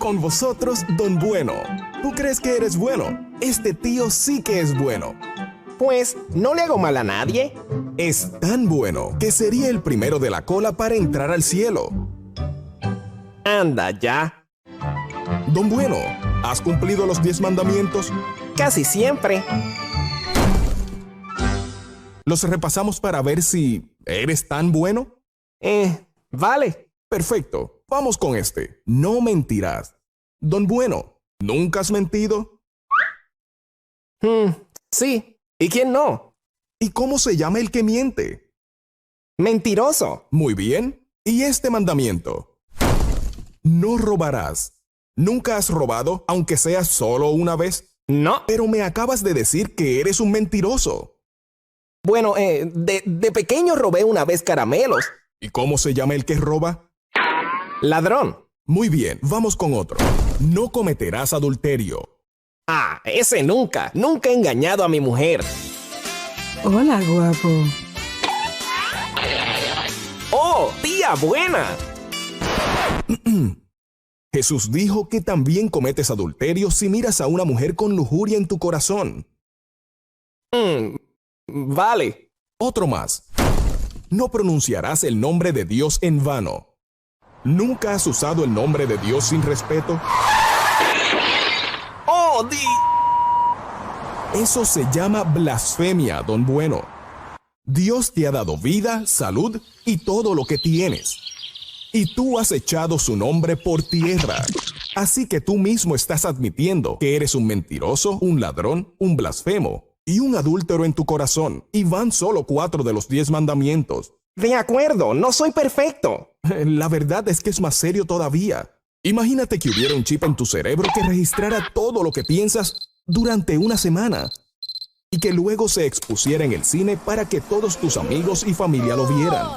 Con vosotros, Don Bueno. ¿Tú crees que eres bueno? Este tío sí que es bueno. Pues, no le hago mal a nadie. Es tan bueno que sería el primero de la cola para entrar al cielo. Anda ya. Don Bueno, ¿has cumplido los 10 mandamientos? Casi siempre. Los repasamos para ver si eres tan bueno. Vale. Perfecto. Vamos con este. No mentirás. Don Bueno, ¿nunca has mentido? Sí. ¿Y quién no? ¿Y cómo se llama el que miente? Mentiroso. Muy bien. ¿Y este mandamiento? No robarás. ¿Nunca has robado, aunque sea solo una vez? No. Pero me acabas de decir que eres un mentiroso. Bueno, de pequeño robé una vez caramelos. ¿Y cómo se llama el que roba? Ladrón. Muy bien, vamos con otro. No cometerás adulterio. Ah, ese nunca. Nunca he engañado a mi mujer. Hola, guapo. ¡Oh, tía buena! Jesús dijo que también cometes adulterio si miras a una mujer con lujuria en tu corazón. Vale. Otro más. No pronunciarás el nombre de Dios en vano. ¿Nunca has usado el nombre de Dios sin respeto? ¡Oh, Eso se llama blasfemia, Don Bueno. Dios te ha dado vida, salud y todo lo que tienes. Y tú has echado su nombre por tierra. Así que tú mismo estás admitiendo que eres un mentiroso, un ladrón, un blasfemo y un adúltero en tu corazón. Y van solo 4 de los 10 mandamientos. De acuerdo, no soy perfecto. La verdad es que es más serio todavía. Imagínate que hubiera un chip en tu cerebro que registrara todo lo que piensas durante una semana y que luego se expusiera en el cine para que todos tus amigos y familia lo vieran.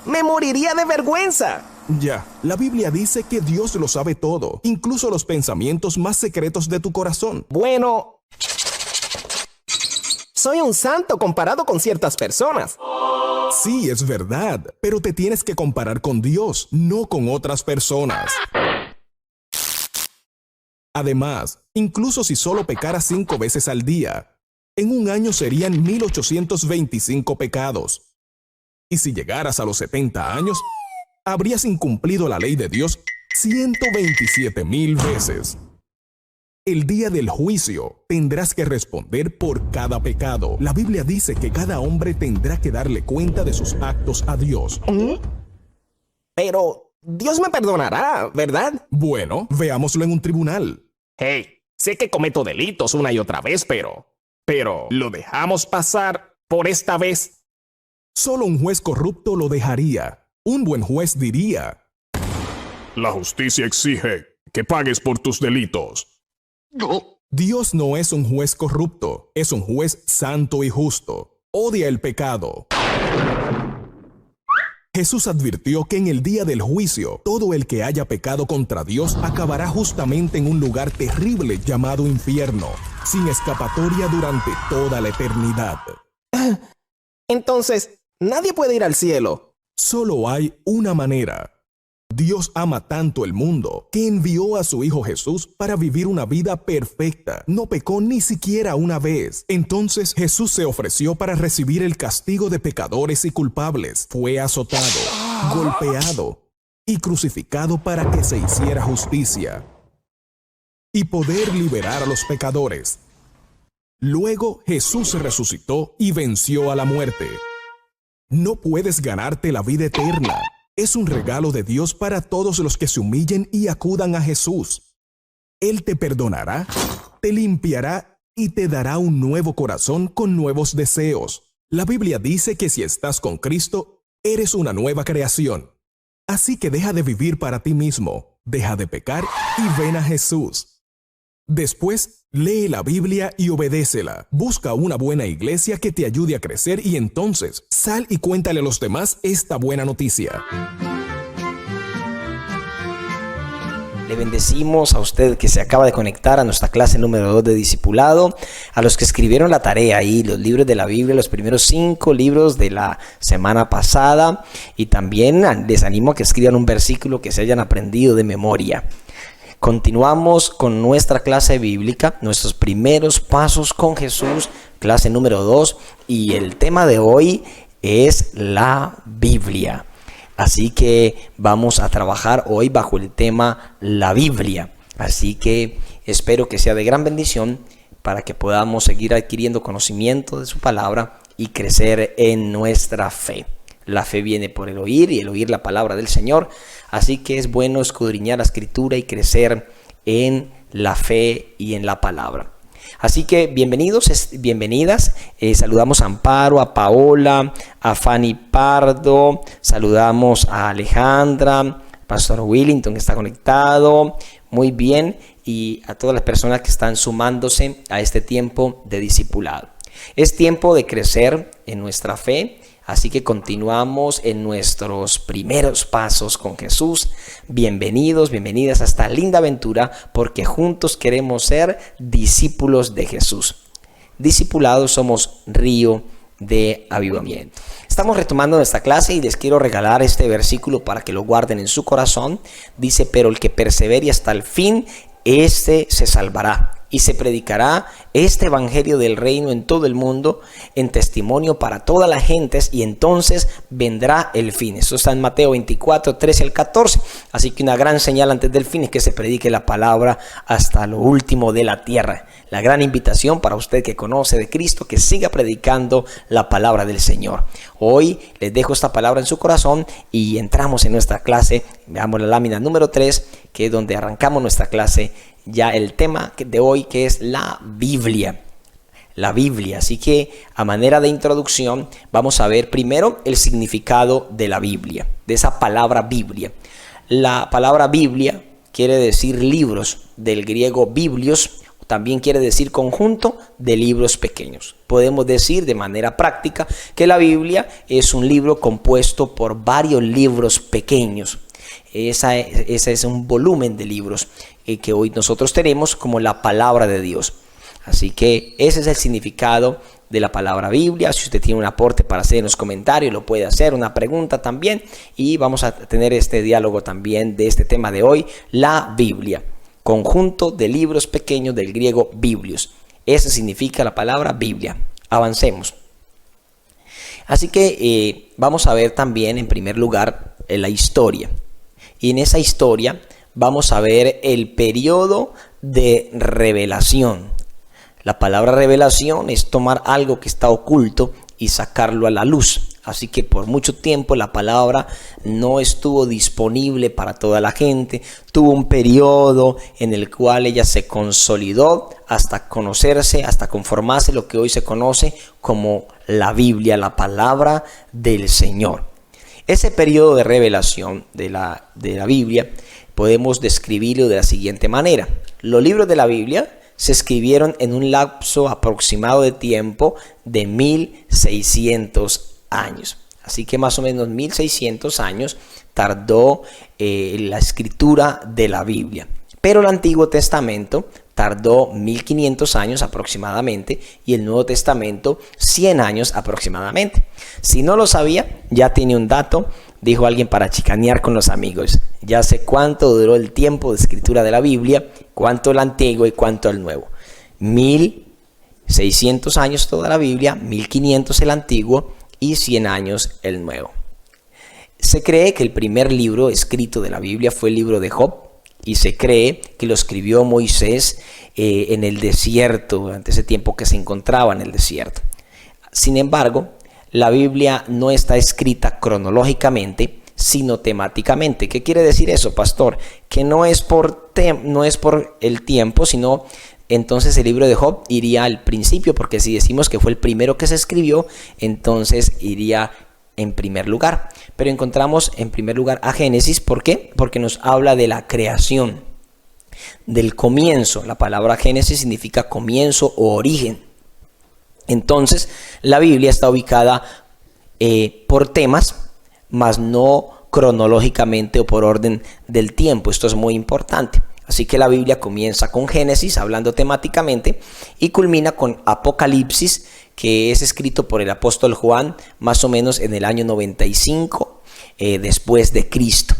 Me moriría de vergüenza. Ya, la Biblia dice que Dios lo sabe todo, incluso los pensamientos más secretos de tu corazón. Bueno, soy un santo comparado con ciertas personas. Sí, es verdad, pero te tienes que comparar con Dios, no con otras personas. Además, incluso si solo pecaras 5 veces al día, en un año serían 1825 pecados. Y si llegaras a los 70 años, habrías incumplido la ley de Dios 127,000 veces. El día del juicio tendrás que responder por cada pecado. La Biblia dice que cada hombre tendrá que darle cuenta de sus actos a Dios. Pero Dios me perdonará, ¿verdad? Bueno, veámoslo en un tribunal. Hey, sé que cometo delitos una y otra vez, pero ¿lo dejamos pasar por esta vez? Solo un juez corrupto lo dejaría. Un buen juez diría: la justicia exige que pagues por tus delitos. Dios no es un juez corrupto, es un juez santo y justo. Odia el pecado. Jesús advirtió que en el día del juicio, todo el que haya pecado contra Dios acabará justamente en un lugar terrible llamado infierno, sin escapatoria durante toda la eternidad. Entonces, nadie puede ir al cielo. Solo hay una manera. Dios ama tanto el mundo que envió a su Hijo Jesús para vivir una vida perfecta. No pecó ni siquiera una vez. Entonces Jesús se ofreció para recibir el castigo de pecadores y culpables. Fue azotado, golpeado y crucificado para que se hiciera justicia y poder liberar a los pecadores. Luego Jesús resucitó y venció a la muerte. No puedes ganarte la vida eterna. Es un regalo de Dios para todos los que se humillen y acudan a Jesús. Él te perdonará, te limpiará y te dará un nuevo corazón con nuevos deseos. La Biblia dice que si estás con Cristo, eres una nueva creación. Así que deja de vivir para ti mismo, deja de pecar y ven a Jesús. Después, lee la Biblia y obedécela. Busca una buena iglesia que te ayude a crecer y entonces sal y cuéntale a los demás esta buena noticia. Le bendecimos a usted que se acaba de conectar a nuestra clase número 2 de discipulado, a los que escribieron la tarea ahí, los libros de la Biblia, los primeros 5 libros de la semana pasada, y también les animo a que escriban un versículo que se hayan aprendido de memoria. Continuamos con nuestra clase bíblica, nuestros primeros pasos con Jesús, clase número 2, y el tema de hoy es la Biblia. Así que vamos a trabajar hoy bajo el tema la Biblia. Así que espero que sea de gran bendición para que podamos seguir adquiriendo conocimiento de su palabra y crecer en nuestra fe. La fe viene por el oír y el oír la palabra del Señor. Así que es bueno escudriñar la Escritura y crecer en la fe y en la palabra. Así que bienvenidos, bienvenidas. Saludamos a Amparo, a Paola, a Fanny Pardo. Saludamos a Alejandra, Pastor Willington que está conectado. Muy bien. Y a todas las personas que están sumándose a este tiempo de discipulado. Es tiempo de crecer en nuestra fe. Así que continuamos en nuestros primeros pasos con Jesús. Bienvenidos, bienvenidas a esta linda aventura porque juntos queremos ser discípulos de Jesús. Discipulados somos río de avivamiento. Estamos retomando nuestra clase y les quiero regalar este versículo para que lo guarden en su corazón. Dice, pero el que persevere hasta el fin, este se salvará. Y se predicará este evangelio del reino en todo el mundo en testimonio para todas las gentes y entonces vendrá el fin. Eso está en Mateo 24, 13 al 14. Así que una gran señal antes del fin es que se predique la palabra hasta lo último de la tierra. La gran invitación para usted que conoce de Cristo, que siga predicando la palabra del Señor. Hoy les dejo esta palabra en su corazón y entramos en nuestra clase. Veamos la lámina número 3, que es donde arrancamos nuestra clase. Ya el tema de hoy, que es la Biblia. La Biblia. Así que a manera de introducción vamos a ver primero el significado de la Biblia, de esa palabra Biblia. La palabra Biblia quiere decir libros, del griego biblios, también quiere decir conjunto de libros pequeños. Podemos decir de manera práctica que la Biblia es un libro compuesto por varios libros pequeños. Ese es un volumen de libros que hoy nosotros tenemos como la palabra de Dios. Así que ese es el significado de la palabra Biblia. Si usted tiene un aporte para hacer en los comentarios, lo puede hacer, una pregunta también. Y vamos a tener este diálogo también de este tema de hoy, la Biblia. Conjunto de libros pequeños del griego biblios. Eso significa la palabra Biblia. Avancemos. Así que vamos a ver también en primer lugar la historia. Y en esa historia vamos a ver el periodo de revelación. La palabra revelación es tomar algo que está oculto y sacarlo a la luz. Así que por mucho tiempo la palabra no estuvo disponible para toda la gente. Tuvo un periodo en el cual ella se consolidó hasta conocerse, hasta conformarse lo que hoy se conoce como la Biblia, la palabra del Señor. Ese periodo de revelación de la Biblia podemos describirlo de la siguiente manera. Los libros de la Biblia se escribieron en un lapso aproximado de tiempo de 1600 años. Así que más o menos 1600 años tardó la escritura de la Biblia. Pero el Antiguo Testamento tardó 1500 años aproximadamente y el Nuevo Testamento 100 años aproximadamente. Si no lo sabía, ya tiene un dato, dijo alguien para chicanear con los amigos. Ya sé cuánto duró el tiempo de escritura de la Biblia, cuánto el Antiguo y cuánto el Nuevo. 1600 años toda la Biblia, 1500 el Antiguo y 100 años el Nuevo. Se cree que el primer libro escrito de la Biblia fue el libro de Job. Y se cree que lo escribió Moisés en el desierto, durante ese tiempo que se encontraba en el desierto. Sin embargo, la Biblia no está escrita cronológicamente, sino temáticamente. ¿Qué quiere decir eso, pastor? Que no es por el tiempo, sino entonces el libro de Job iría al principio, porque si decimos que fue el primero que se escribió, entonces iría en primer lugar. Pero encontramos en primer lugar a Génesis. ¿Por qué? Porque nos habla de la creación, del comienzo. La palabra Génesis significa comienzo o origen. Entonces la Biblia está ubicada por temas, mas no cronológicamente o por orden del tiempo. Esto es muy importante. Así que la Biblia comienza con Génesis, hablando temáticamente, y culmina con Apocalipsis, que es escrito por el apóstol Juan más o menos en el año 95 después de Cristo.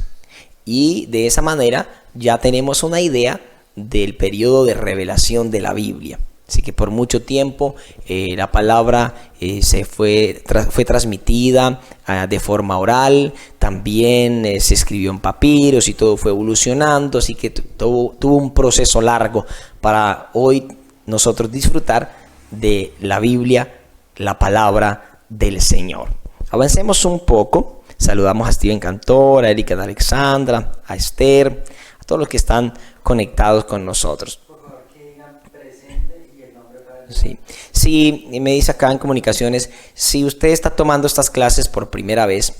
Y de esa manera ya tenemos una idea del periodo de revelación de la Biblia. Así que por mucho tiempo la palabra fue transmitida de forma oral, también se escribió en papiros y todo fue evolucionando, así que tuvo un proceso largo para hoy nosotros disfrutar de la Biblia, la palabra del Señor. Avancemos un poco, saludamos a Steven Cantor, a Erika de Alexandra, a Esther, a todos los que están conectados con nosotros. Sí, me dice acá en comunicaciones, si usted está tomando estas clases por primera vez,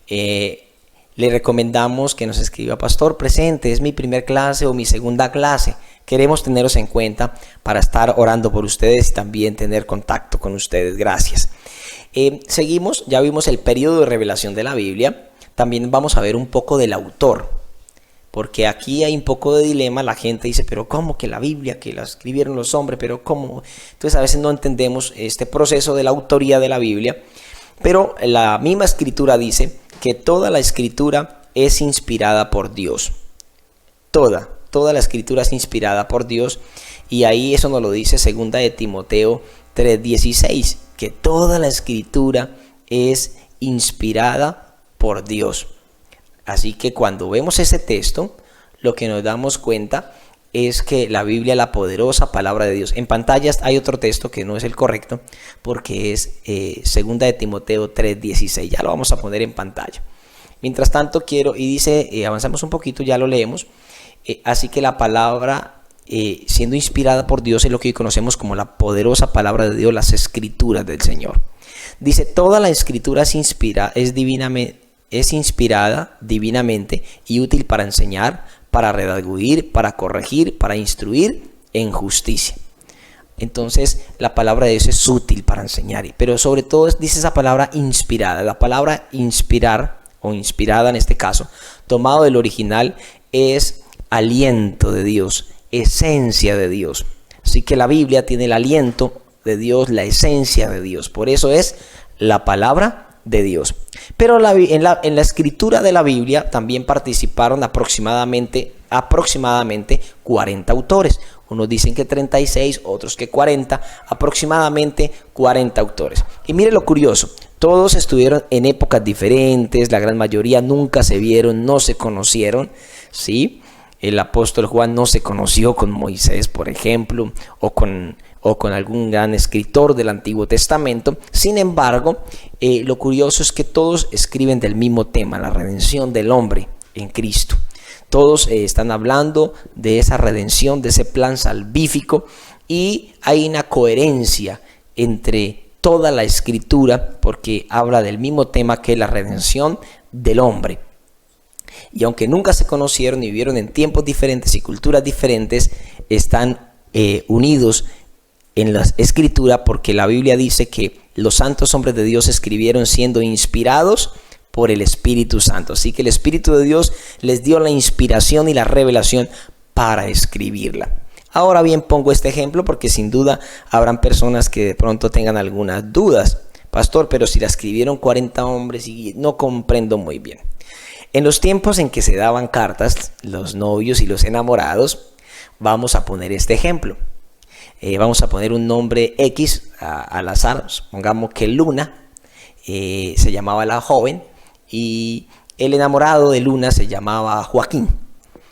le recomendamos que nos escriba: pastor, presente, es mi primer clase o mi segunda clase. Queremos tenerlos en cuenta para estar orando por ustedes y también tener contacto con ustedes. Gracias. Seguimos, ya vimos el periodo de revelación de la Biblia. También vamos a ver un poco del autor. Porque aquí hay un poco de dilema, la gente dice, pero ¿cómo que la Biblia, que la escribieron los hombres, pero cómo? Entonces a veces no entendemos este proceso de la autoría de la Biblia, pero la misma escritura dice que toda la escritura es inspirada por Dios. Toda la escritura es inspirada por Dios, y ahí eso nos lo dice 2 de Timoteo 3:16, que toda la escritura es inspirada por Dios. Así que cuando vemos ese texto, lo que nos damos cuenta es que la Biblia es la poderosa palabra de Dios. En pantallas hay otro texto que no es el correcto, porque es 2 de Timoteo 3:16. Ya lo vamos a poner en pantalla. Mientras tanto dice, avanzamos un poquito, ya lo leemos. Así que la palabra, siendo inspirada por Dios, es lo que hoy conocemos como la poderosa palabra de Dios, las escrituras del Señor. Dice, toda la escritura es inspirada divinamente y útil para enseñar, para redarguir, para corregir, para instruir en justicia. Entonces la palabra de Dios es útil para enseñar, pero sobre todo dice esa palabra inspirada. La palabra inspirar o inspirada en este caso, tomado del original, es aliento de Dios, esencia de Dios. Así que la Biblia tiene el aliento de Dios, la esencia de Dios. Por eso es la palabra de Dios. Pero en la escritura de la Biblia también participaron aproximadamente 40 autores. Unos dicen que 36, otros que 40, aproximadamente 40 autores. Y mire lo curioso, todos estuvieron en épocas diferentes, la gran mayoría nunca se vieron, no se conocieron, ¿sí? El apóstol Juan no se conoció con Moisés, por ejemplo, o con algún gran escritor del Antiguo Testamento. Sin embargo, lo curioso es que todos escriben del mismo tema, la redención del hombre en Cristo. Todos están hablando de esa redención, de ese plan salvífico, y hay una coherencia entre toda la escritura porque habla del mismo tema, que es la redención del hombre. Y aunque nunca se conocieron y vivieron en tiempos diferentes y culturas diferentes, están unidos en la escritura, porque la Biblia dice que los santos hombres de Dios escribieron siendo inspirados por el Espíritu Santo. Así que el Espíritu de Dios les dio la inspiración y la revelación para escribirla. Ahora bien, pongo este ejemplo porque sin duda habrán personas que de pronto tengan algunas dudas. Pastor, pero si la escribieron 40 hombres y no comprendo muy bien. En los tiempos en que se daban cartas, los novios y los enamorados, vamos a poner este ejemplo. Vamos a poner un nombre X al azar, pongamos que Luna, se llamaba la joven, y el enamorado de Luna se llamaba Joaquín.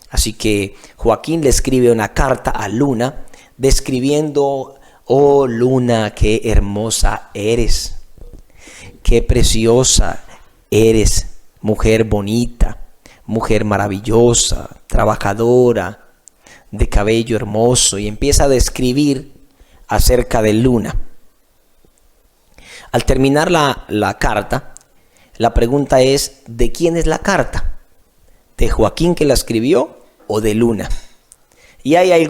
Así que Joaquín le escribe una carta a Luna describiendo: oh Luna, qué hermosa eres, qué preciosa eres, mujer bonita, mujer maravillosa, trabajadora, de cabello hermoso, y empieza a describir acerca de Luna. Al terminar la carta, la pregunta es: ¿de quién es la carta? ¿De Joaquín, que la escribió, o de Luna? Y hay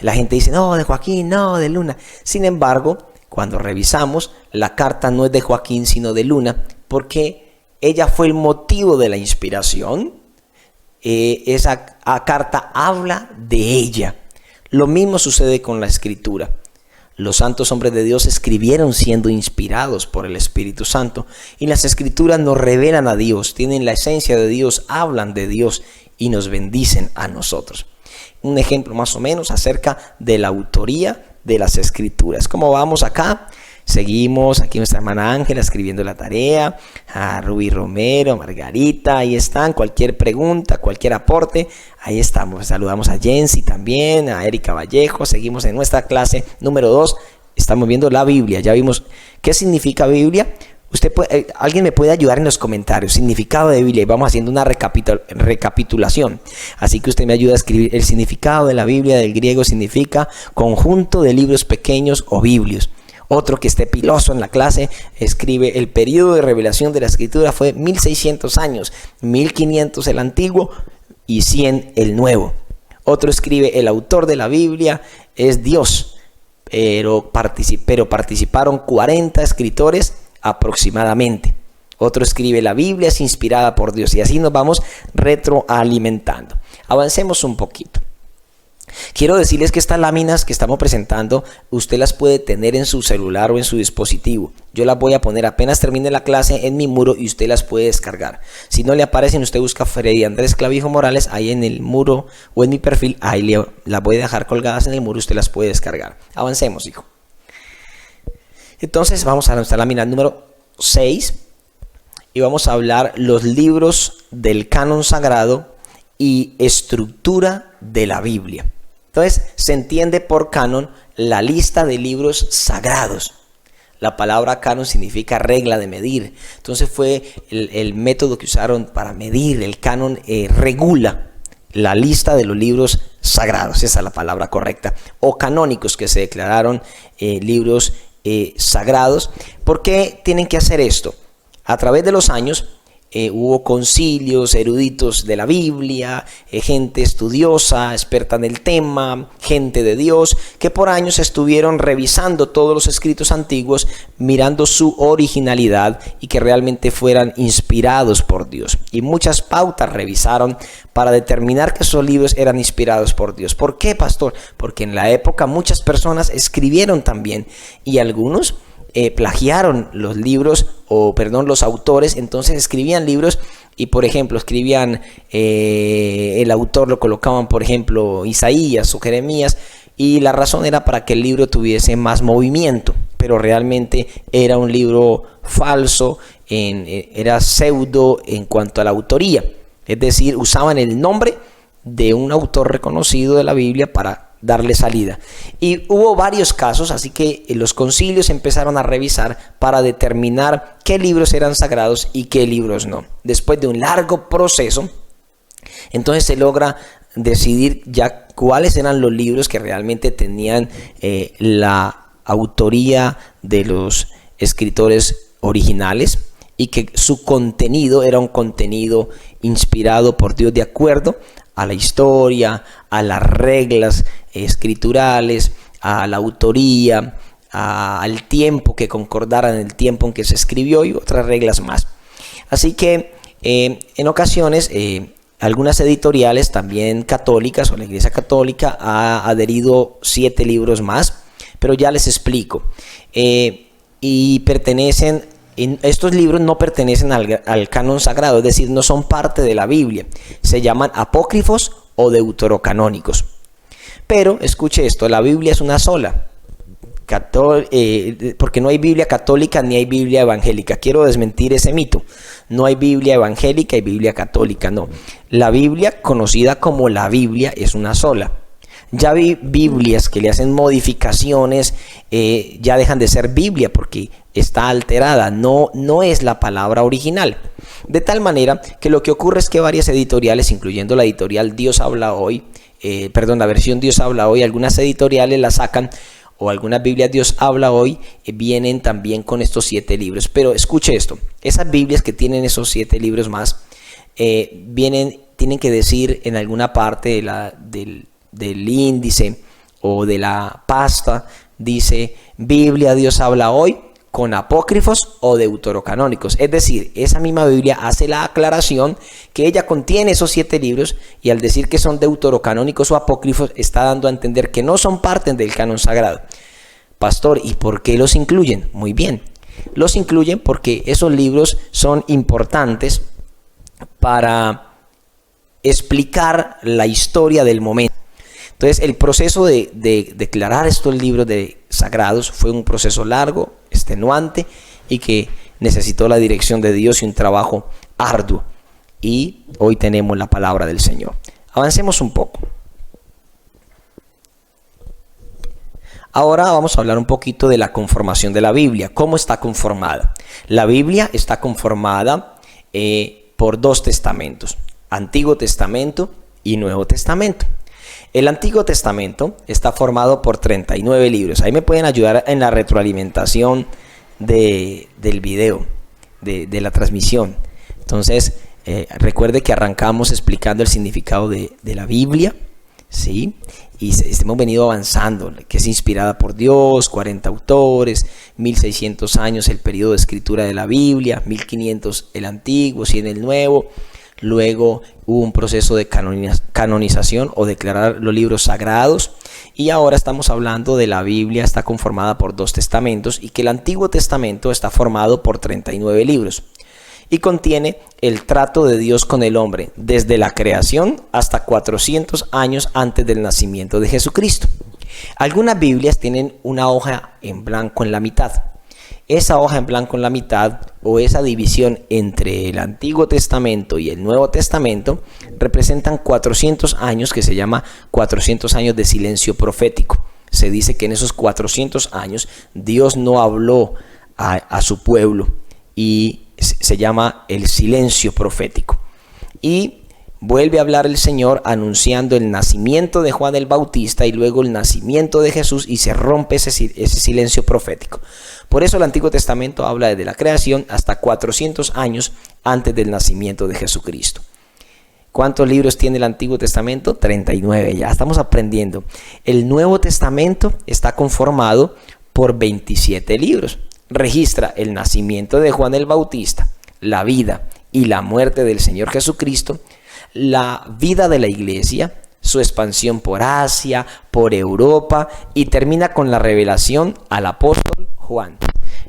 la gente dice: no, de Joaquín, no, de Luna. Sin embargo, cuando revisamos, la carta no es de Joaquín, sino de Luna, porque ella fue el motivo de la inspiración. Esa carta habla de ella. Lo mismo sucede con la escritura. Los santos hombres de Dios escribieron siendo inspirados por el Espíritu Santo. Y las Escrituras nos revelan a Dios, tienen la esencia de Dios, hablan de Dios y nos bendicen a nosotros. Un ejemplo más o menos acerca de la autoría de las Escrituras. ¿Cómo vamos acá? Seguimos aquí nuestra hermana Ángela escribiendo la tarea, a Rubí Romero, Margarita, ahí están, cualquier pregunta, cualquier aporte, ahí estamos. Saludamos a Jensi también, a Erika Vallejo. Seguimos en nuestra clase número 2, estamos viendo la Biblia. Ya vimos qué significa Biblia. Alguien me puede ayudar en los comentarios, significado de Biblia, y vamos haciendo una recapitulación. Así que usted me ayuda a escribir. El significado de la Biblia del griego significa conjunto de libros pequeños o biblios. Otro que esté piloso en la clase escribe: el periodo de revelación de la Escritura fue 1600 años, 1500 el Antiguo y 100 el Nuevo. Otro escribe: el autor de la Biblia es Dios, pero participaron 40 escritores aproximadamente. Otro escribe: la Biblia es inspirada por Dios, y así nos vamos retroalimentando. Avancemos un poquito. Quiero decirles que estas láminas que estamos presentando, usted las puede tener en su celular o en su dispositivo. Yo las voy a poner apenas termine la clase en mi muro y usted las puede descargar. Si no le aparecen, usted busca Freddy Andrés Clavijo Morales ahí en el muro o en mi perfil. Ahí las voy a dejar colgadas en el muro y usted las puede descargar. Avancemos, hijo. Entonces vamos a nuestra lámina número 6 y vamos a hablar los libros del canon sagrado y estructura de la Biblia. Entonces se entiende por canon la lista de libros sagrados. La palabra canon significa regla de medir. Entonces fue el método que usaron para medir. El canon regula la lista de los libros sagrados. Esa es la palabra correcta. O canónicos, que se declararon libros sagrados. ¿Por qué tienen que hacer esto? A través de los años hubo concilios, eruditos de la Biblia, gente estudiosa, experta en el tema, gente de Dios, que por años estuvieron revisando todos los escritos antiguos, mirando su originalidad y que realmente fueran inspirados por Dios. Y muchas pautas revisaron para determinar que esos libros eran inspirados por Dios. ¿Por qué, pastor? Porque en la época muchas personas escribieron también, y algunos plagiaron los libros, los autores. Entonces escribían libros y, por ejemplo, escribían el autor lo colocaban, por ejemplo, Isaías o Jeremías, y la razón era para que el libro tuviese más movimiento, pero realmente era un libro falso, era pseudo en cuanto a la autoría, es decir, usaban el nombre de un autor reconocido de la Biblia para darle salida. Y hubo varios casos, así que los concilios empezaron a revisar para determinar qué libros eran sagrados y qué libros no. Después de un largo proceso, entonces se logra decidir ya cuáles eran los libros que realmente tenían la autoría de los escritores originales y que su contenido era un contenido inspirado por Dios de acuerdo a la historia, a las reglas escriturales, a la autoría, al tiempo, que concordaran el tiempo en que se escribió y otras reglas más. Así que en ocasiones algunas editoriales también católicas o la Iglesia Católica ha adherido 7 libros más, pero ya les explico. Y pertenecen, estos libros no pertenecen al canon sagrado, es decir, no son parte de la Biblia. Se llaman apócrifos o deuterocanónicos. Pero escuche esto, la Biblia es una sola, porque no hay Biblia católica ni hay Biblia evangélica. Quiero desmentir ese mito. No hay Biblia evangélica y Biblia católica, no. La Biblia, conocida como la Biblia, es una sola. Ya vi Biblias que le hacen modificaciones, ya dejan de ser Biblia porque está alterada, no es la palabra original. De tal manera que lo que ocurre es que varias editoriales, incluyendo la editorial Dios Habla Hoy, la versión Dios Habla Hoy, algunas editoriales la sacan, o algunas Biblias Dios Habla Hoy vienen también con estos 7 libros. Pero escuche esto, esas Biblias que tienen esos 7 libros más, tienen que decir en alguna parte del índice o de la pasta, dice Biblia Dios Habla Hoy con apócrifos o deuterocanónicos. Es decir, esa misma Biblia hace la aclaración que ella contiene esos 7 libros, y al decir que son deuterocanónicos o apócrifos está dando a entender que no son parte del canon sagrado. Pastor, ¿y por qué los incluyen? Muy bien, los incluyen porque esos libros son importantes para explicar la historia del momento. Entonces, el proceso de declarar estos libros sagrados fue un proceso largo, extenuante y que necesitó la dirección de Dios y un trabajo arduo. Y hoy tenemos la palabra del Señor. Avancemos un poco. Ahora vamos a hablar un poquito de la conformación de la Biblia. ¿Cómo está conformada? La Biblia está conformada por dos testamentos, Antiguo Testamento y Nuevo Testamento. El Antiguo Testamento está formado por 39 libros. Ahí me pueden ayudar en la retroalimentación del video, de la transmisión. Entonces, recuerde que arrancamos explicando el significado de la Biblia, ¿sí? Y hemos venido avanzando, que es inspirada por Dios, 40 autores, 1600 años el periodo de escritura de la Biblia, 1500 el Antiguo, 100 el Nuevo. Luego hubo un proceso de canonización o declarar los libros sagrados. Y ahora estamos hablando de la Biblia, está conformada por dos testamentos y que el Antiguo Testamento está formado por 39 libros. Y contiene el trato de Dios con el hombre desde la creación hasta 400 años antes del nacimiento de Jesucristo. Algunas Biblias tienen una hoja en blanco en la mitad. Esa hoja en blanco en la mitad o esa división entre el Antiguo Testamento y el Nuevo Testamento representan 400 años que se llama 400 años de silencio profético. Se dice que en esos 400 años Dios no habló a su pueblo y se llama el silencio profético. Y vuelve a hablar el Señor anunciando el nacimiento de Juan el Bautista y luego el nacimiento de Jesús y se rompe ese silencio profético. Por eso el Antiguo Testamento habla desde la creación hasta 400 años antes del nacimiento de Jesucristo. ¿Cuántos libros tiene el Antiguo Testamento? 39, ya estamos aprendiendo. El Nuevo Testamento está conformado por 27 libros. Registra el nacimiento de Juan el Bautista, la vida y la muerte del Señor Jesucristo, la vida de la iglesia, su expansión por Asia, por Europa y termina con la revelación al apóstol Juan.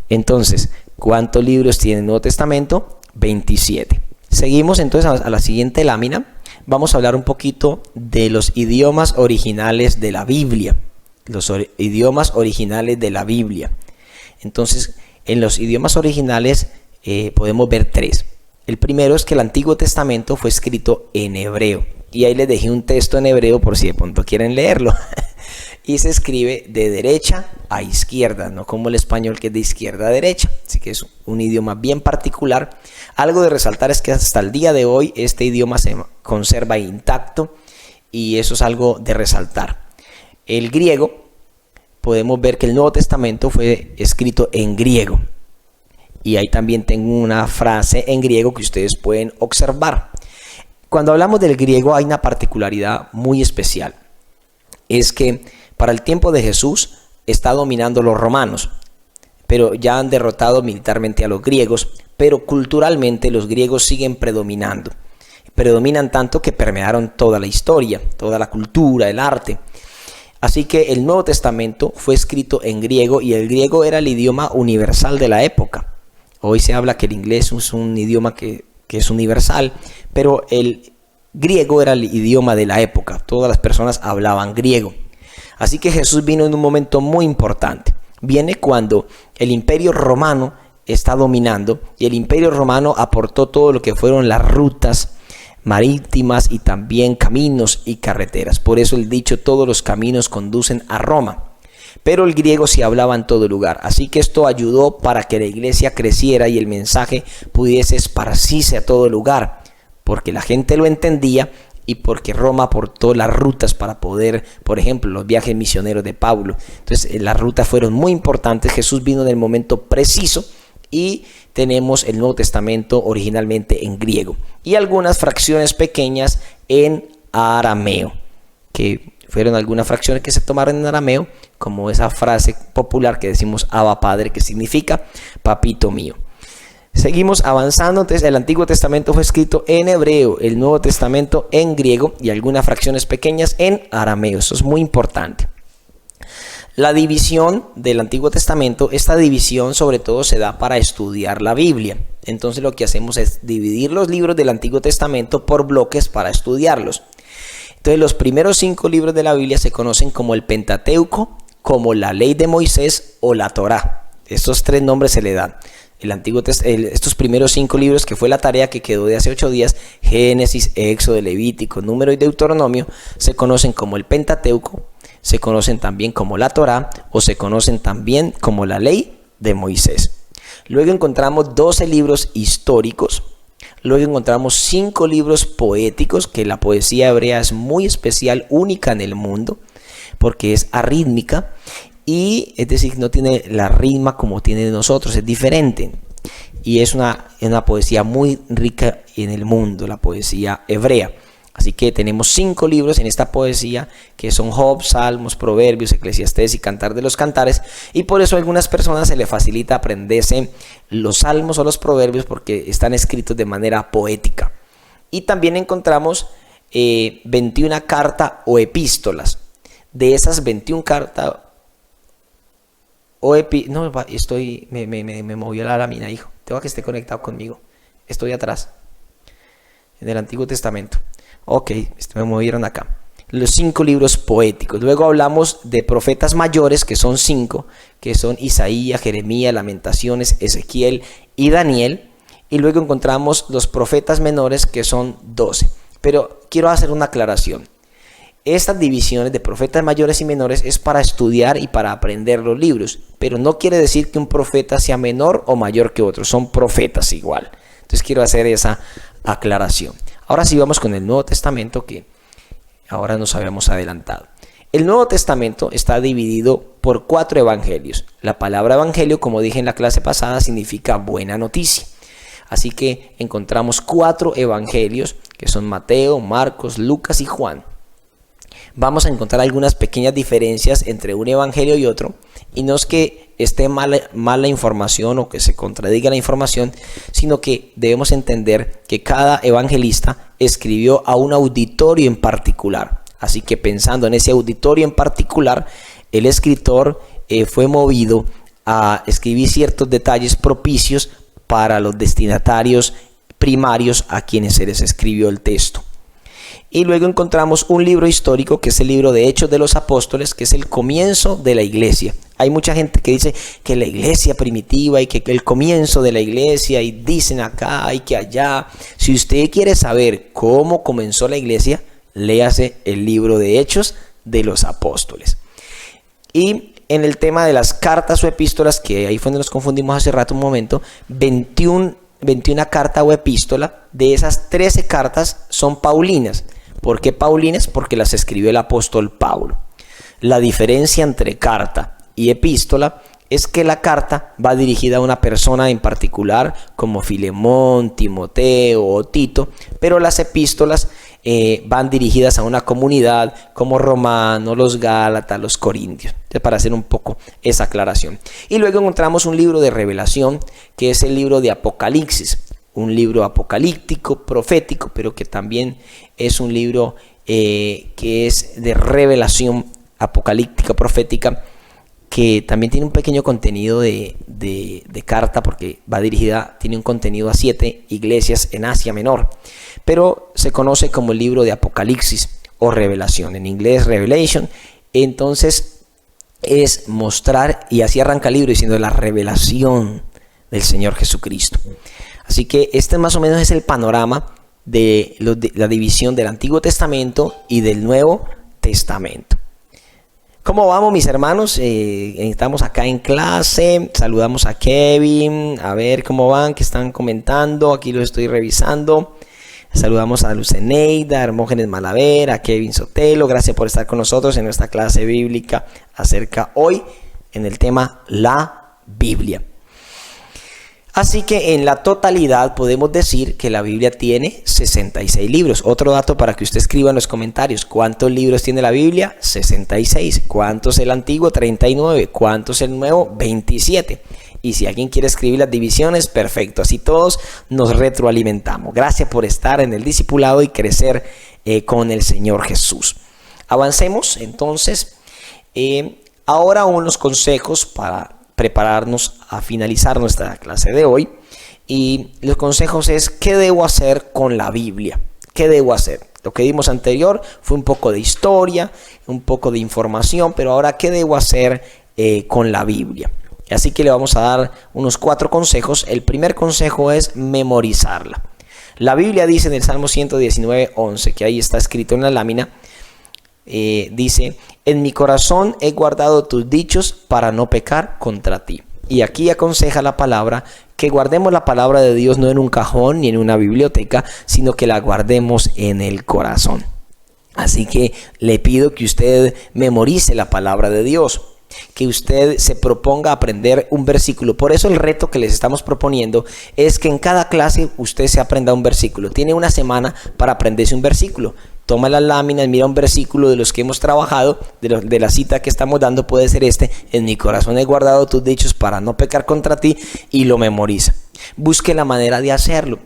Entonces, ¿cuántos libros tiene el Nuevo Testamento? 27. Seguimos entonces a la siguiente lámina. Vamos a hablar un poquito de los idiomas originales de la Biblia. Los idiomas originales de la Biblia. Entonces, en los idiomas originales podemos ver tres. El primero es que el Antiguo Testamento fue escrito en hebreo. Y ahí les dejé un texto en hebreo por si de pronto quieren leerlo. Y se escribe de derecha a izquierda, no como el español que es de izquierda a derecha. Así que es un idioma bien particular. Algo de resaltar es que hasta el día de hoy este idioma se conserva intacto y eso es algo de resaltar. El griego, podemos ver que el Nuevo Testamento fue escrito en griego. Y ahí también tengo una frase en griego que ustedes pueden observar. Cuando hablamos del griego hay una particularidad muy especial. Es que para el tiempo de Jesús está dominando los romanos, pero ya han derrotado militarmente a los griegos, pero culturalmente los griegos siguen predominando. Predominan tanto que permearon toda la historia, toda la cultura, el arte. Así que el Nuevo Testamento fue escrito en griego y el griego era el idioma universal de la época. Hoy se habla que el inglés es un idioma que es universal, pero el griego era el idioma de la época. Todas las personas hablaban griego. Así que Jesús vino en un momento muy importante. Viene cuando el Imperio Romano está dominando y el Imperio Romano aportó todo lo que fueron las rutas marítimas y también caminos y carreteras. Por eso el dicho, todos los caminos conducen a Roma. Pero el griego se hablaba en todo lugar. Así que esto ayudó para que la iglesia creciera y el mensaje pudiese esparcirse a todo lugar. Porque la gente lo entendía y porque Roma aportó las rutas para poder, por ejemplo, los viajes misioneros de Pablo. Entonces las rutas fueron muy importantes. Jesús vino en el momento preciso y tenemos el Nuevo Testamento originalmente en griego. Y algunas fracciones pequeñas en arameo, que fueron algunas fracciones que se tomaron en arameo, como esa frase popular que decimos Abba Padre, que significa papito mío. Seguimos avanzando. Entonces el Antiguo Testamento fue escrito en hebreo, el Nuevo Testamento en griego y algunas fracciones pequeñas en arameo. Eso es muy importante. La división del Antiguo Testamento, esta división sobre todo se da para estudiar la Biblia. Entonces lo que hacemos es dividir los libros del Antiguo Testamento por bloques para estudiarlos. Entonces los primeros 5 libros de la Biblia se conocen como el Pentateuco, como la Ley de Moisés o la Torá. Estos 3 nombres se le dan. Estos primeros 5 libros, que fue la tarea que quedó de hace 8 días, Génesis, Éxodo, Levítico, Número y Deuteronomio, se conocen como el Pentateuco, se conocen también como la Torá o se conocen también como la Ley de Moisés. Luego encontramos 12 libros históricos. Luego encontramos 5 libros poéticos, que la poesía hebrea es muy especial, única en el mundo, porque es arrítmica. Y es decir, no tiene la rima como tiene nosotros, es diferente. Y es una poesía muy rica en el mundo, la poesía hebrea. Así que tenemos 5 libros en esta poesía, que son Job, Salmos, Proverbios, Eclesiastés y Cantar de los Cantares. Y por eso a algunas personas se les facilita aprenderse los Salmos o los Proverbios, porque están escritos de manera poética. Y también encontramos 21 cartas o epístolas. De esas 21 cartas me movió la lámina, hijo. Tengo que esté conectado conmigo. Estoy atrás, en el Antiguo Testamento. Ok, me movieron acá. Los 5 libros poéticos. Luego hablamos de profetas mayores, que son 5, que son Isaías, Jeremías, Lamentaciones, Ezequiel y Daniel. Y luego encontramos los profetas menores, que son 12. Pero quiero hacer una aclaración. Estas divisiones de profetas mayores y menores es para estudiar y para aprender los libros, pero no quiere decir que un profeta sea menor o mayor que otro, son profetas igual. Entonces quiero hacer esa aclaración. Ahora sí vamos con el Nuevo Testamento, que ahora nos habíamos adelantado. El Nuevo Testamento está dividido por 4 evangelios. La palabra evangelio, como dije en la clase pasada, significa buena noticia. Así que encontramos 4 evangelios, que son Mateo, Marcos, Lucas y Juan. Vamos a encontrar algunas pequeñas diferencias entre un evangelio y otro, y no es que esté mal la información o que se contradiga la información, sino que debemos entender que cada evangelista escribió a un auditorio en particular. Así que pensando en ese auditorio en particular, el escritor fue movido a escribir ciertos detalles propicios para los destinatarios primarios a quienes se les escribió el texto. Y luego encontramos un libro histórico, que es el libro de Hechos de los Apóstoles, que es el comienzo de la iglesia. Hay mucha gente que dice que la iglesia primitiva y que el comienzo de la iglesia, y dicen acá y que allá. Si usted quiere saber cómo comenzó la iglesia, léase el libro de Hechos de los Apóstoles. Y en el tema de las cartas o epístolas, que ahí fue donde nos confundimos hace rato un momento, 21 carta o epístola. De esas 13 cartas son paulinas. ¿Por qué paulinas? Porque las escribió el apóstol Pablo. La diferencia entre carta y epístola es que la carta va dirigida a una persona en particular, como Filemón, Timoteo o Tito, pero las epístolas van dirigidas a una comunidad como Romanos, los Gálatas, los Corintios. Entonces, para hacer un poco esa aclaración. Y luego encontramos un libro de revelación, que es el libro de Apocalipsis, un libro apocalíptico, profético, pero que también es un libro que es de revelación apocalíptica, profética, que también tiene un pequeño contenido de carta, porque va dirigida, tiene un contenido a 7 iglesias en Asia Menor, pero se conoce como el libro de Apocalipsis o Revelación, en inglés Revelation. Entonces es mostrar, y así arranca el libro diciendo la revelación del Señor Jesucristo. Así que este más o menos es el panorama de la división del Antiguo Testamento y del Nuevo Testamento. ¿Cómo vamos, mis hermanos? Estamos acá en clase. Saludamos a Kevin. A ver cómo van, que están comentando. Aquí lo estoy revisando. Saludamos a Luceneida, a Hermógenes Malaver, a Kevin Sotelo. Gracias por estar con nosotros en nuestra clase bíblica acerca hoy en el tema la Biblia. Así que en la totalidad podemos decir que la Biblia tiene 66 libros. Otro dato para que usted escriba en los comentarios. ¿Cuántos libros tiene la Biblia? 66. ¿Cuántos el Antiguo? 39. ¿Cuántos el Nuevo? 27. Y si alguien quiere escribir las divisiones, perfecto. Así todos nos retroalimentamos. Gracias por estar en el discipulado y crecer con el Señor Jesús. Avancemos entonces Ahora unos consejos para prepararnos a finalizar nuestra clase de hoy. Y los consejos es: ¿qué debo hacer con la Biblia? ¿Qué debo hacer? Lo que dimos anterior fue un poco de historia, un poco de información, pero ahora ¿qué debo hacer con la Biblia? Así que le vamos a dar unos 4 consejos. El primer consejo es memorizarla. La Biblia dice en el Salmo 119:11, que ahí está escrito en la lámina, dice: en mi corazón he guardado tus dichos para no pecar contra ti. Y aquí aconseja la palabra que guardemos la palabra de Dios no en un cajón ni en una biblioteca, sino que la guardemos en el corazón. Así que le pido que usted memorice la palabra de Dios, que usted se proponga aprender un versículo. Por eso el reto que les estamos proponiendo es que en cada clase usted se aprenda un versículo. Tiene una semana para aprenderse un versículo. Toma las láminas, mira un versículo de los que hemos trabajado, de la cita que estamos dando, puede ser este: en mi corazón he guardado tus dichos para no pecar contra ti, y lo memoriza. Busque la manera de hacerlo.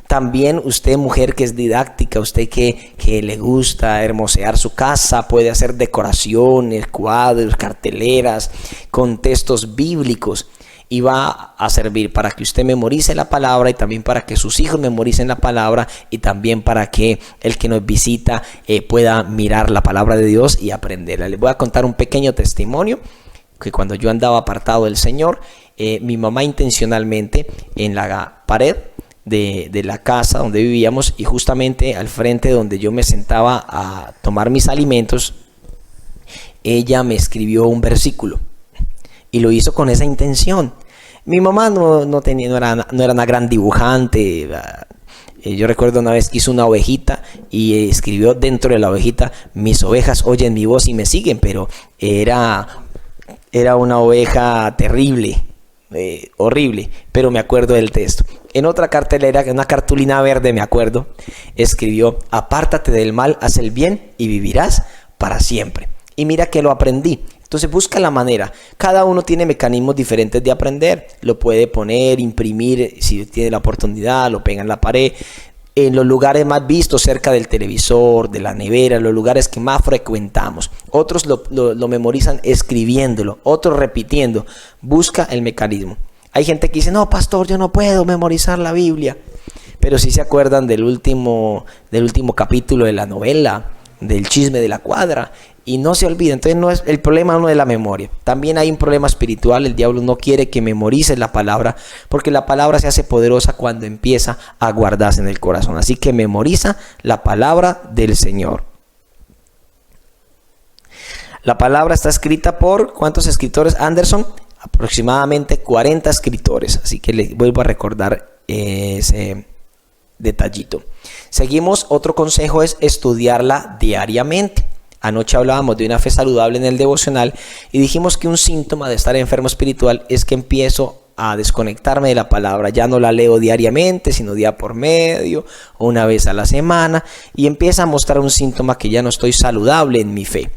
También usted, mujer que es didáctica, usted que le gusta hermosear su casa, puede hacer decoraciones, cuadros, carteleras con textos bíblicos. Y va a servir para que usted memorice la palabra, y también para que sus hijos memoricen la palabra, y también para que el que nos visita pueda mirar la palabra de Dios y aprenderla. Les voy a contar un pequeño testimonio, que cuando yo andaba apartado del Señor, mi mamá intencionalmente en la pared de la casa donde vivíamos, y justamente al frente donde yo me sentaba a tomar mis alimentos, ella me escribió un versículo. Y lo hizo con esa intención. Mi mamá no era una gran dibujante. Yo recuerdo una vez que hizo una ovejita y escribió dentro de la ovejita: mis ovejas oyen mi voz y me siguen. Pero era una oveja terrible, horrible. Pero me acuerdo del texto. En otra cartelera, en una cartulina verde, me acuerdo, escribió: apártate del mal, haz el bien y vivirás para siempre. Y mira que lo aprendí. Entonces busca la manera. Cada uno tiene mecanismos diferentes de aprender. Lo puede poner, imprimir, si tiene la oportunidad, lo pega en la pared. En los lugares más vistos, cerca del televisor, de la nevera, los lugares que más frecuentamos. Otros lo memorizan escribiéndolo, otros repitiendo. Busca el mecanismo. Hay gente que dice: no, pastor, yo no puedo memorizar la Biblia. Pero si se acuerdan del último capítulo de la novela, del chisme de la cuadra, y no se olvida. Entonces no es el problema, no es la memoria. También hay un problema espiritual. El diablo no quiere que memorices la palabra, porque la palabra se hace poderosa cuando empieza a guardarse en el corazón. Así que memoriza la palabra del Señor. La palabra está escrita por ¿cuántos escritores, Anderson? Aproximadamente 40 escritores. Así que les vuelvo a recordar ese detallito. Seguimos. Otro consejo es estudiarla diariamente. Anoche hablábamos de una fe saludable en el devocional y dijimos que un síntoma de estar enfermo espiritual es que empiezo a desconectarme de la palabra. Ya no la leo diariamente, sino día por medio o una vez a la semana, y empieza a mostrar un síntoma que ya no estoy saludable en mi fe.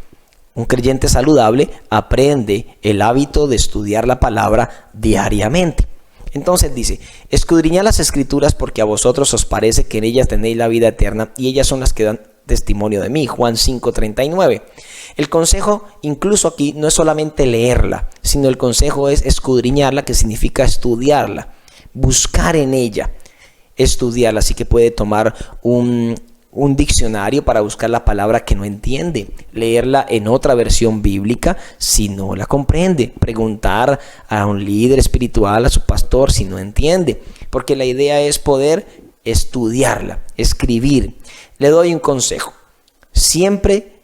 Un creyente saludable aprende el hábito de estudiar la palabra diariamente. Entonces dice: escudriñad las escrituras, porque a vosotros os parece que en ellas tenéis la vida eterna, y ellas son las que dan testimonio de mí. Juan 5:39. El consejo incluso aquí no es solamente leerla, sino el consejo es escudriñarla, que significa estudiarla, buscar en ella, estudiarla. Así que puede tomar un diccionario para buscar la palabra que no entiende, leerla en otra versión bíblica si no la comprende, preguntar a un líder espiritual, a su pastor, si no entiende, porque la idea es poder estudiarla, escribir. Le doy un consejo: siempre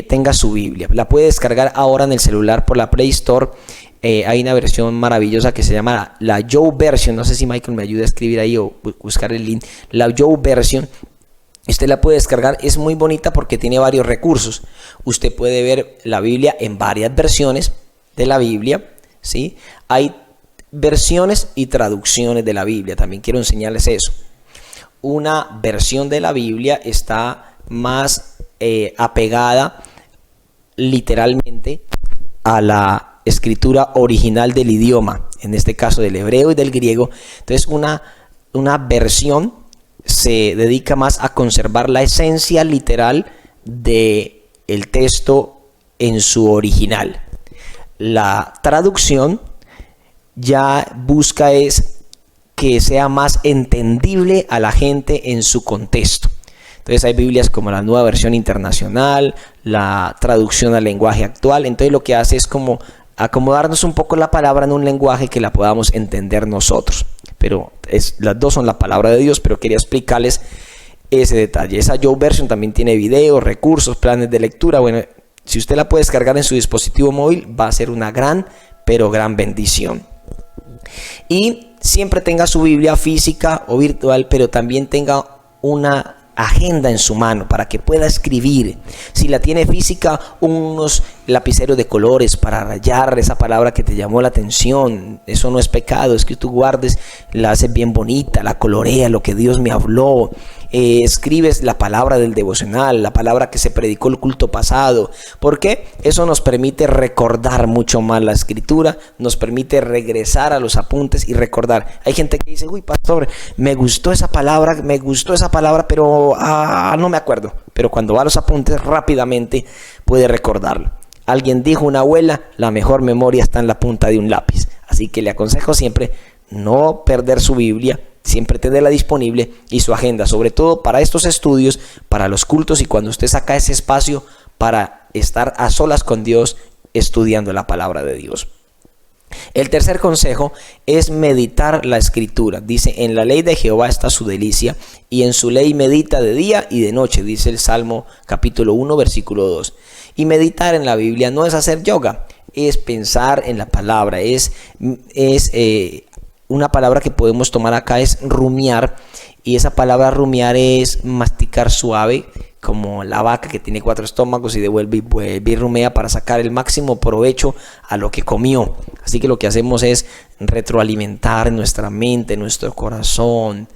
tenga su Biblia. La puede descargar ahora en el celular por la Play Store. Hay una versión maravillosa que se llama la YouVersion. No sé si Michael me ayuda a escribir ahí o buscar el link. La YouVersion. Usted la puede descargar, es muy bonita porque tiene varios recursos. Usted puede ver la Biblia en varias versiones de la Biblia, ¿sí? Hay versiones y traducciones de la Biblia. También quiero enseñarles eso. Una versión de la Biblia está más apegada literalmente a la escritura original del idioma, en este caso del hebreo y del griego. Entonces una versión se dedica más a conservar la esencia literal del texto en su original. la traducción ya busca es que sea más entendible a la gente en su contexto. Entonces hay Biblias como la Nueva Versión Internacional, la traducción al lenguaje actual. Entonces lo que hace es como acomodarnos un poco la palabra en un lenguaje que la podamos entender nosotros. Pero las dos son la palabra de Dios, pero quería explicarles ese detalle. Esa YouVersion también tiene videos, recursos, planes de lectura. Bueno, si usted la puede descargar en su dispositivo móvil, va a ser una gran bendición. Y siempre tenga su Biblia física o virtual, pero también tenga una agenda en su mano para que pueda escribir. Si la tiene física, unos lapiceros de colores para rayar esa palabra que te llamó la atención. Eso no es pecado, es que tú guardes, la haces bien bonita, la colorea, lo que Dios me habló. Escribes la palabra del devocional, la palabra que se predicó el culto pasado. ¿Por qué? Eso nos permite recordar mucho más la escritura, nos permite regresar a los apuntes y recordar. Hay gente que dice, uy, pastor, me gustó esa palabra, pero no me acuerdo. Pero cuando va a los apuntes rápidamente puede recordarlo. Alguien dijo, una abuela, la mejor memoria está en la punta de un lápiz. Así que le aconsejo siempre no perder su Biblia, siempre tenerla disponible y su agenda, sobre todo para estos estudios, para los cultos y cuando usted saca ese espacio para estar a solas con Dios estudiando la palabra de Dios. El tercer consejo es meditar la escritura. Dice, en la ley de Jehová está su delicia y en su ley medita de día y de noche, dice el Salmo capítulo 1 versículo 2. Y meditar en la Biblia no es hacer yoga, es pensar en la palabra, es una palabra que podemos tomar acá es rumiar, y esa palabra rumiar es masticar suave, como la vaca que tiene 4 estómagos y vuelve y rumea para sacar el máximo provecho a lo que comió. Así que lo que hacemos es retroalimentar en nuestra mente, en nuestro corazón,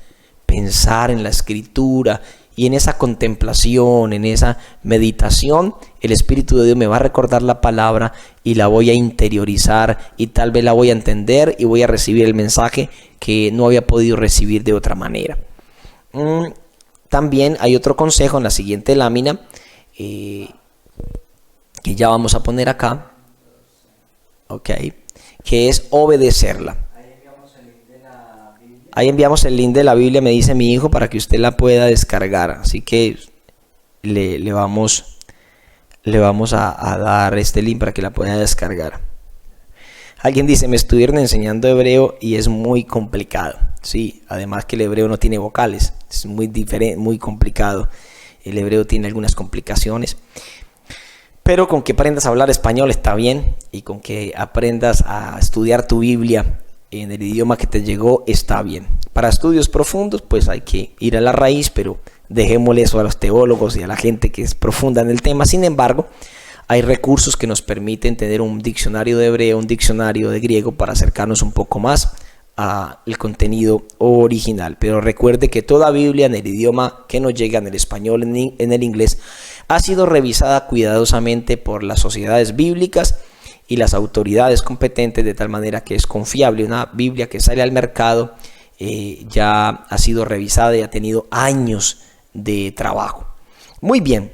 pensar en la escritura, y en esa contemplación, en esa meditación, el Espíritu de Dios me va a recordar la palabra y la voy a interiorizar y tal vez la voy a entender y voy a recibir el mensaje que no había podido recibir de otra manera. También hay otro consejo en la siguiente lámina que ya vamos a poner acá, que es obedecerla. Ahí enviamos el link de la Biblia, me dice mi hijo, para que usted la pueda descargar. Así que le vamos a dar este link para que la pueda descargar. Alguien dice, me estuvieron enseñando hebreo y es muy complicado. Sí, además que el hebreo no tiene vocales, es muy diferente, muy complicado. El hebreo tiene algunas complicaciones. Pero con que aprendas a hablar español está bien, y con que aprendas a estudiar tu Biblia en el idioma que te llegó está bien. Para estudios profundos pues hay que ir a la raíz, pero dejémosle eso a los teólogos y a la gente que es profunda en el tema. Sin embargo, hay recursos que nos permiten tener un diccionario de hebreo, un diccionario de griego para acercarnos un poco más al contenido original. Pero recuerde que toda Biblia en el idioma que nos llega, en el español, en el inglés, ha sido revisada cuidadosamente por las sociedades bíblicas y las autoridades competentes, de tal manera que es confiable. Una Biblia que sale al mercado ya ha sido revisada y ha tenido años de trabajo. Muy bien,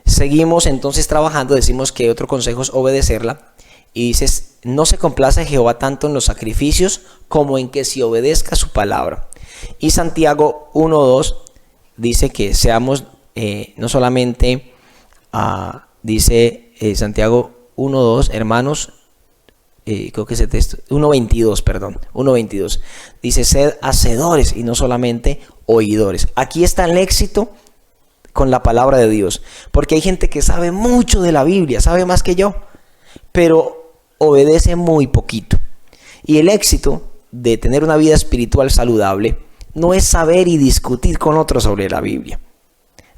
seguimos entonces trabajando. Decimos que otro consejo es obedecerla, y dices, no se complace Jehová tanto en los sacrificios como en que se obedezca su palabra. Y Santiago 1:2 dice que seamos no solamente dice Santiago 1:2, hermanos, creo que ese texto, 1:22, dice, sed hacedores y no solamente oidores. Aquí está el éxito con la palabra de Dios, porque hay gente que sabe mucho de la Biblia, sabe más que yo, pero obedece muy poquito. Y el éxito de tener una vida espiritual saludable no es saber y discutir con otros sobre la Biblia.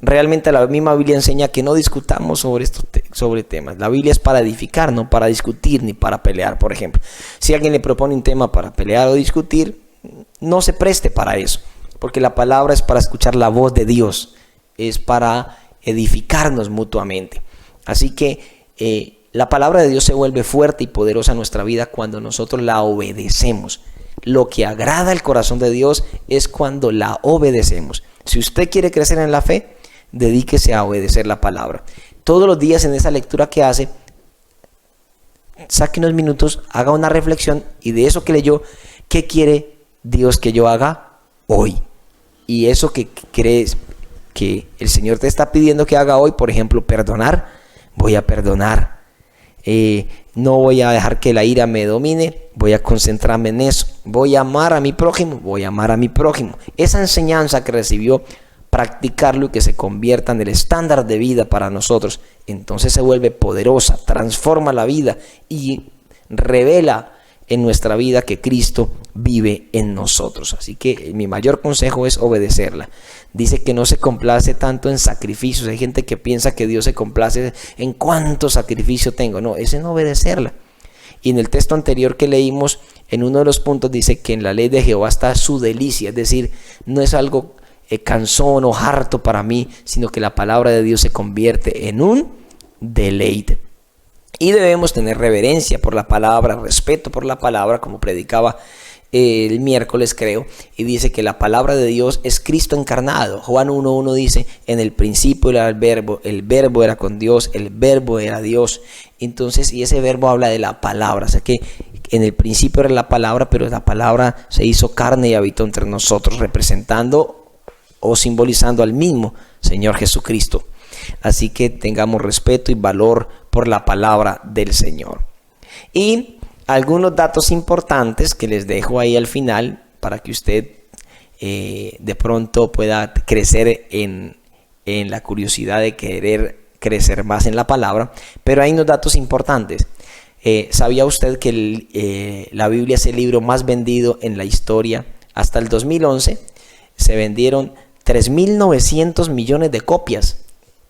Realmente la misma Biblia enseña que no discutamos sobre temas. La Biblia es para edificar, no para discutir ni para pelear. Por ejemplo, si alguien le propone un tema para pelear o discutir, no se preste para eso, porque la palabra es para escuchar la voz de Dios, es para edificarnos mutuamente. Así que la palabra de Dios se vuelve fuerte y poderosa en nuestra vida cuando nosotros la obedecemos. Lo que agrada al corazón de Dios es cuando la obedecemos. Si usted quiere crecer en la fe, dedíquese a obedecer la palabra. Todos los días en esa lectura que hace, saque unos minutos, haga una reflexión y de eso que leyó, ¿qué quiere Dios que yo haga hoy? Y eso que crees que el Señor te está pidiendo que haga hoy, por ejemplo, perdonar, voy a perdonar. No voy a dejar que la ira me domine, voy a concentrarme en eso. Voy a amar a mi prójimo, voy a amar a mi prójimo. Esa enseñanza que recibió, practicarlo y que se convierta en el estándar de vida para nosotros, entonces se vuelve poderosa, transforma la vida y revela en nuestra vida que Cristo vive en nosotros. Así que mi mayor consejo es obedecerla. Dice que no se complace tanto en sacrificios. Hay gente que piensa que Dios se complace en cuánto sacrificio tengo. No, es en obedecerla. Y en el texto anterior que leímos, en uno de los puntos dice que en la ley de Jehová está su delicia. Es decir, no es algo cansón o harto para mí, sino que la palabra de Dios se convierte en un deleite. Y debemos tener reverencia por la palabra, respeto por la palabra, como predicaba el miércoles creo, y dice que la palabra de Dios es Cristo encarnado. Juan 1:1 dice, en el principio era el verbo era con Dios, el verbo era Dios. Entonces, y ese verbo habla de la palabra, o sea que en el principio era la palabra, pero la palabra se hizo carne y habitó entre nosotros, representando o simbolizando al mismo Señor Jesucristo. Así que tengamos respeto y valor por la palabra del Señor. Y algunos datos importantes que les dejo ahí al final para que usted de pronto pueda crecer en la curiosidad de querer crecer más en la palabra. Pero hay unos datos importantes. ¿Sabía usted que la Biblia es el libro más vendido en la historia? Hasta el 2011 se vendieron 3.900 millones de copias.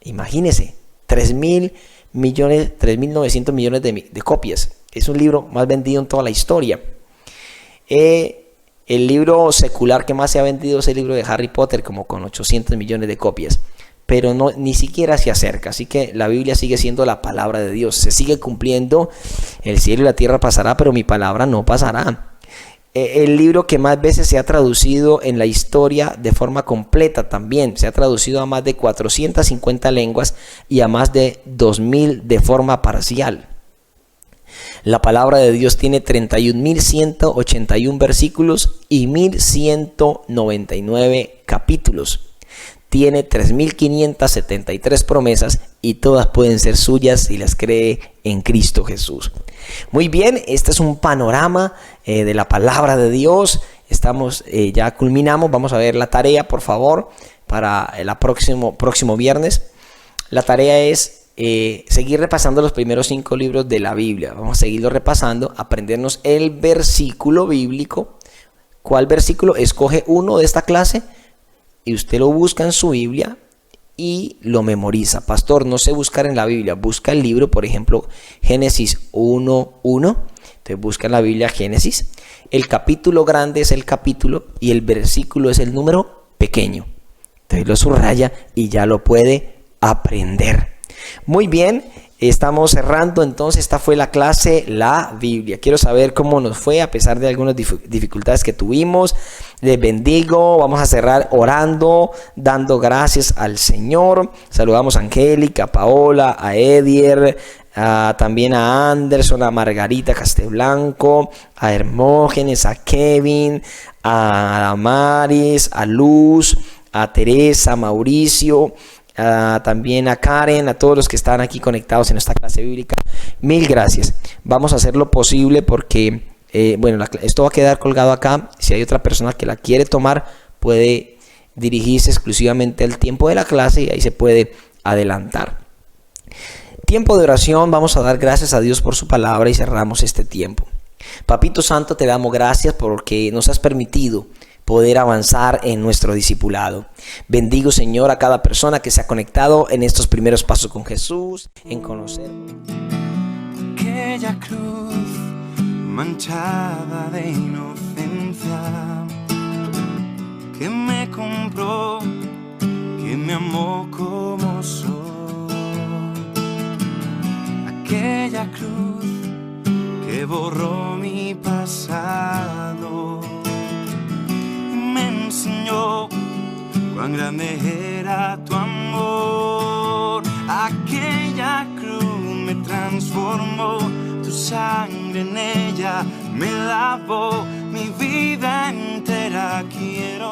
Imagínese, 3.900 millones de copias. Es un libro más vendido en toda la historia. El libro secular que más se ha vendido es el libro de Harry Potter, como con 800 millones de copias. Pero no, ni siquiera se acerca. Así que la Biblia sigue siendo la palabra de Dios. Se sigue cumpliendo. El cielo y la tierra pasará, pero mi palabra no pasará. El libro que más veces se ha traducido en la historia de forma completa también. Se ha traducido a más de 450 lenguas y a más de 2.000 de forma parcial. La palabra de Dios tiene 31.181 versículos y 1.199 capítulos. Tiene 3.573 promesas y todas pueden ser suyas si las cree en Cristo Jesús. Muy bien, este es un panorama de la palabra de Dios. Ya culminamos. Vamos a ver la tarea, por favor, para el próximo viernes. La tarea es seguir repasando los primeros 5 libros de la Biblia. Vamos a seguirlo repasando, aprendernos el versículo bíblico. ¿Cuál versículo? Escoge uno de esta clase y usted lo busca en su Biblia y lo memoriza. Pastor, no sé buscar en la Biblia. Busca el libro, por ejemplo, Génesis 1:1. Entonces busca en la Biblia Génesis. El capítulo grande es el capítulo y el versículo es el número pequeño. Entonces lo subraya y ya lo puede aprender. Muy bien, estamos cerrando entonces. Esta fue la clase La Biblia. Quiero saber cómo nos fue a pesar de algunas dificultades que tuvimos. Les bendigo. Vamos a cerrar orando, dando gracias al Señor. Saludamos a Angélica, a Paola, a Edier, también a Anderson, a Margarita Casteblanco, a Hermógenes, a Kevin, a Maris, a Luz, a Teresa, a Mauricio, también a Karen, a todos los que están aquí conectados en esta clase bíblica. Mil gracias. Vamos a hacer lo posible porque esto va a quedar colgado acá. Si hay otra persona que la quiere tomar, puede dirigirse exclusivamente al tiempo de la clase y ahí se puede adelantar. Tiempo de oración. Vamos a dar gracias a Dios por su palabra y cerramos este tiempo. Papito Santo, te damos gracias porque nos has permitido poder avanzar en nuestro discipulado. Bendigo, Señor, a cada persona que se ha conectado en estos primeros pasos con Jesús, en conocer aquella cruz manchada de inocencia que me compró, que me amó como soy. Aquella cruz que borró mi pasado y me enseñó cuán grande era tu amor. Aquella cruz me transformó, tu sangre en ella me lavó, mi vida entera quiero.